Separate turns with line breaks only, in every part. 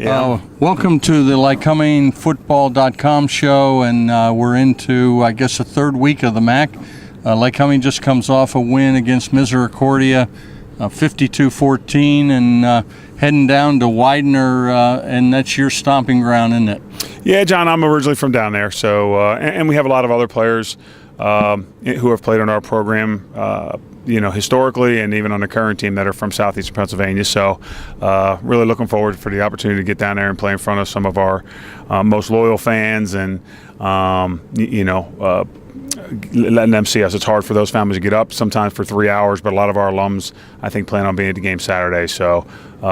Welcome to the LycomingFootball.com show, and we're into, I guess, the third week of the MAC. Lycoming just comes off a win against Misericordia, 52-14, and heading down to Widener, and that's your stomping ground, isn't it?
Yeah, John, I'm originally from down there, so and we have a lot of other players who have played on our program, historically, and even on the current team that are from southeastern Pennsylvania. So really looking forward for the opportunity to get down there and play in front of some of our most loyal fans, and letting them see us. It's hard for those families to get up sometimes for 3 hours, but a lot of our alums, I think, plan on being at the game Saturday. So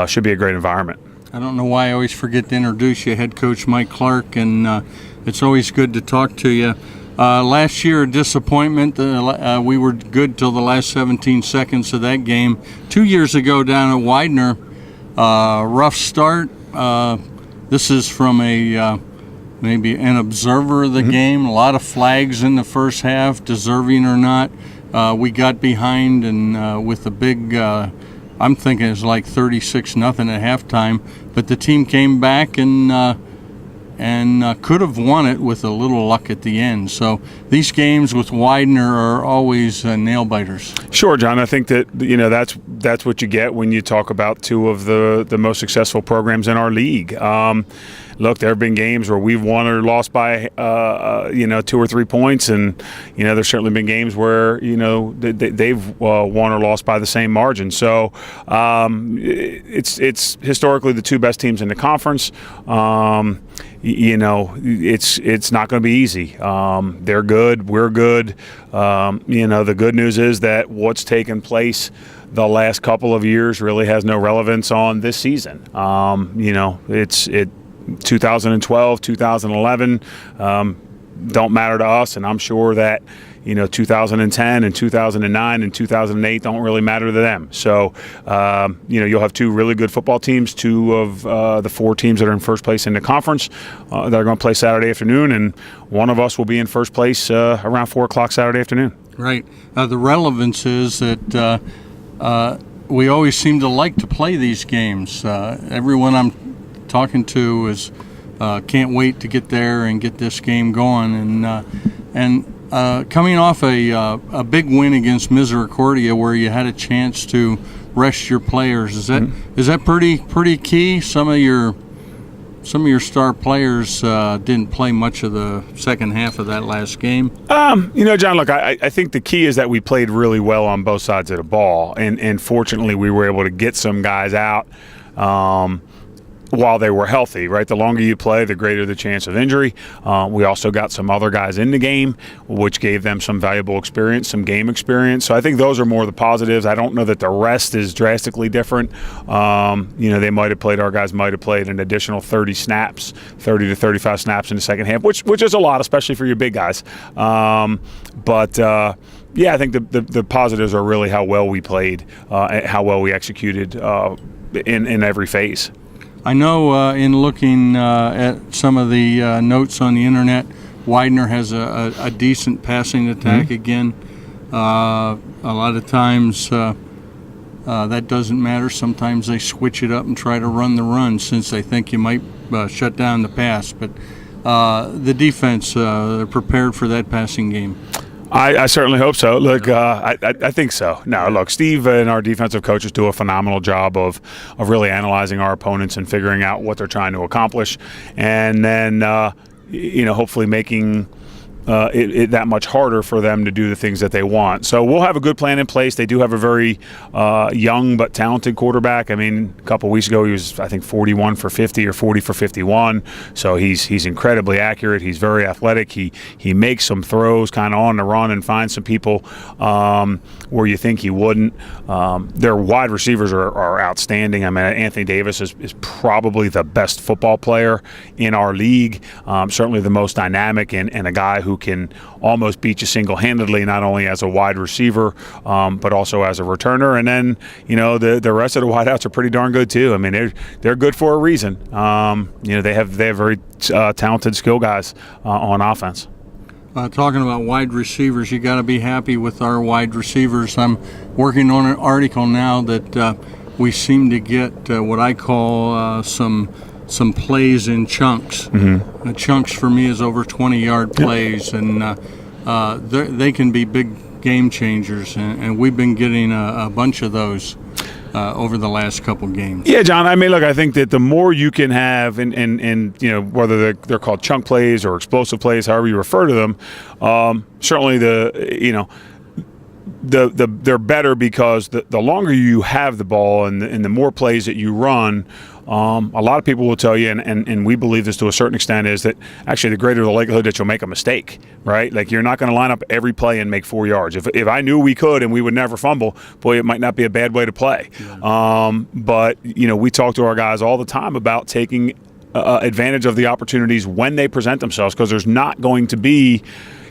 should be a great environment.
I don't know why I always forget to introduce you, head coach Mike Clark, and it's always good to talk to you. Last year, a disappointment. We were good till the last 17 seconds of that game. 2 years ago down at Widener, rough start. This is from maybe an observer of the game. A lot of flags in the first half, deserving or not. We got behind, and with a big, I'm thinking it's like 36-0 at halftime. But the team came back and could have won it with a little luck at the end. So these games with Widener are always nail biters.
Sure, John. I think that that's what you get when you talk about two of the most successful programs in our league. Look, there have been games where we've won or lost by 2 or 3 points, and there's certainly been games where they've won or lost by the same margin. So it's historically the two best teams in the conference. It's not going to be easy. They're good. We're good. The good news is that what's taken place the last couple of years really has no relevance on this season. 2012, 2011 don't matter to us, and I'm sure that 2010 and 2009 and 2008 don't really matter to them. So you'll have two really good football teams, two of the four teams that are in first place in the conference that are going to play Saturday afternoon, and one of us will be in first place around 4 o'clock Saturday afternoon.
Right. The relevance is that we always seem to like to play these games. Everyone I'm talking to is can't wait to get there and get this game going, and coming off a big win against Misericordia, where you had a chance to rest your players, is that pretty key? Some of your star players didn't play much of the second half of that last game.
John, look, I think the key is that we played really well on both sides of the ball, and fortunately we were able to get some guys out while they were healthy, right? The longer you play, the greater the chance of injury. We also got some other guys in the game, which gave them some valuable experience, some game experience. So I think those are more the positives. I don't know that the rest is drastically different. They might have played, our guys might have played an additional 30 to 35 snaps in the second half, which is a lot, especially for your big guys. I think the positives are really how well we played, how well we executed in every phase.
I know in looking at some of the notes on the internet, Widener has a decent passing attack again. A lot of times that doesn't matter. Sometimes they switch it up and try to run the run since they think you might shut down the pass. But the defense, they're prepared for that passing game.
I certainly hope so. Look, I think so. No, look, Steve and our defensive coaches do a phenomenal job of really analyzing our opponents and figuring out what they're trying to accomplish, and then hopefully making it that much harder for them to do the things that they want. So we'll have a good plan in place. They do have a very young but talented quarterback. I mean, a couple of weeks ago he was, I think, 41 for 50 or 40 for 51. So he's incredibly accurate. He's very athletic. He makes some throws kind of on the run and finds some people where you think he wouldn't. Their wide receivers are outstanding. I mean, Anthony Davis is probably the best football player in our league. Certainly the most dynamic and a guy who can almost beat you single-handedly, not only as a wide receiver, but also as a returner. And then, the rest of the wideouts are pretty darn good too. I mean, they're good for a reason. They have very talented skill guys on offense.
Talking about wide receivers, you got to be happy with our wide receivers. I'm working on an article now that we seem to get what I call some some plays in chunks. Chunks for me is over 20-yard plays, and they can be big game changers, and we've been getting a bunch of those over the last couple games.
Yeah, John, I mean, look, I think that the more you can have, and whether they're called chunk plays or explosive plays, however you refer to them, certainly they're better because the longer you have the ball and the more plays that you run, a lot of people will tell you, and we believe this to a certain extent, is that actually the greater the likelihood that you'll make a mistake, right? Like, you're not going to line up every play and make 4 yards. If I knew we could and we would never fumble, boy, it might not be a bad way to play. Yeah. But we talk to our guys all the time about taking advantage of the opportunities when they present themselves, because there's not going to be.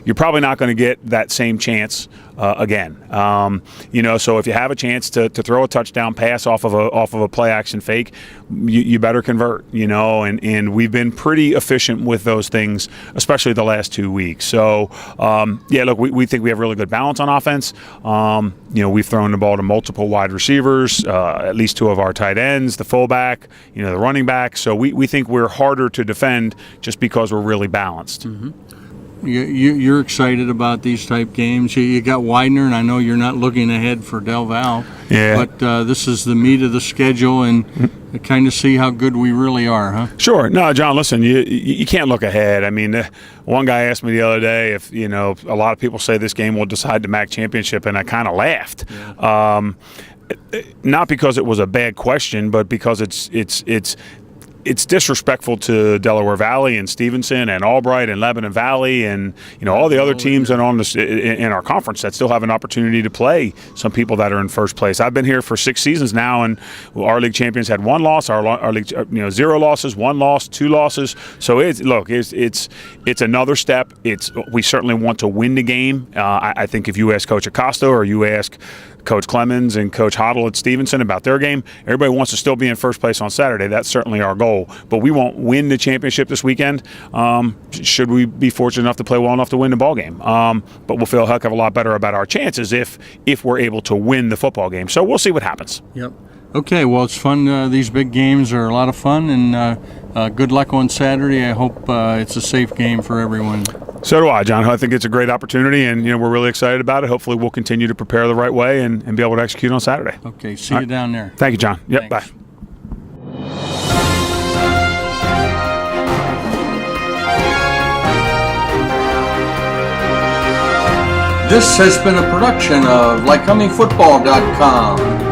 You're probably not going to get that same chance again. So if you have a chance to throw a touchdown pass off of a play action fake, you better convert. And we've been pretty efficient with those things, especially the last 2 weeks. So look, we think we have really good balance on offense. We've thrown the ball to multiple wide receivers, at least 2 of our tight ends, the fullback, the running back. So we think we're harder to defend just because we're really balanced.
Mm-hmm. You're excited about these type games. You got Widener, and I know you're not looking ahead for Del Val.
Yeah.
But this is the meat of the schedule, and kind of see how good we really are, huh?
Sure. No, John, listen, you can't look ahead. I mean, one guy asked me the other day if, a lot of people say this game will decide the MAC championship, and I kind of laughed. Yeah. Not because it was a bad question, but because it's disrespectful to Delaware Valley and Stevenson and Albright and Lebanon Valley and all the other teams that are on this in our conference that still have an opportunity to play some people that are in first place. I've been here for 6 seasons now, and our league champions had 1 loss. Our league 0 losses, 1 loss, 2 losses. So it's another step. We certainly want to win the game. I think if you ask Coach Acosta or you ask Coach Clemens and Coach Hoddle at Stevenson about their game, everybody wants to still be in first place on Saturday. That's certainly our goal. But we won't win the championship this weekend, should we be fortunate enough to play well enough to win the ball game. But we'll feel a heck of a lot better about our chances if we're able to win the football game. So we'll see what happens.
Yep. Okay, well, it's fun. These big games are a lot of fun, and good luck on Saturday. I hope it's a safe game for everyone.
So do I, John. I think it's a great opportunity, and we're really excited about it. Hopefully we'll continue to prepare the right way and be able to execute on Saturday.
Okay, see you down there.
Thank you, John. Yep,
Thanks.
Bye.
This has been a production of Lycomingfootball.com.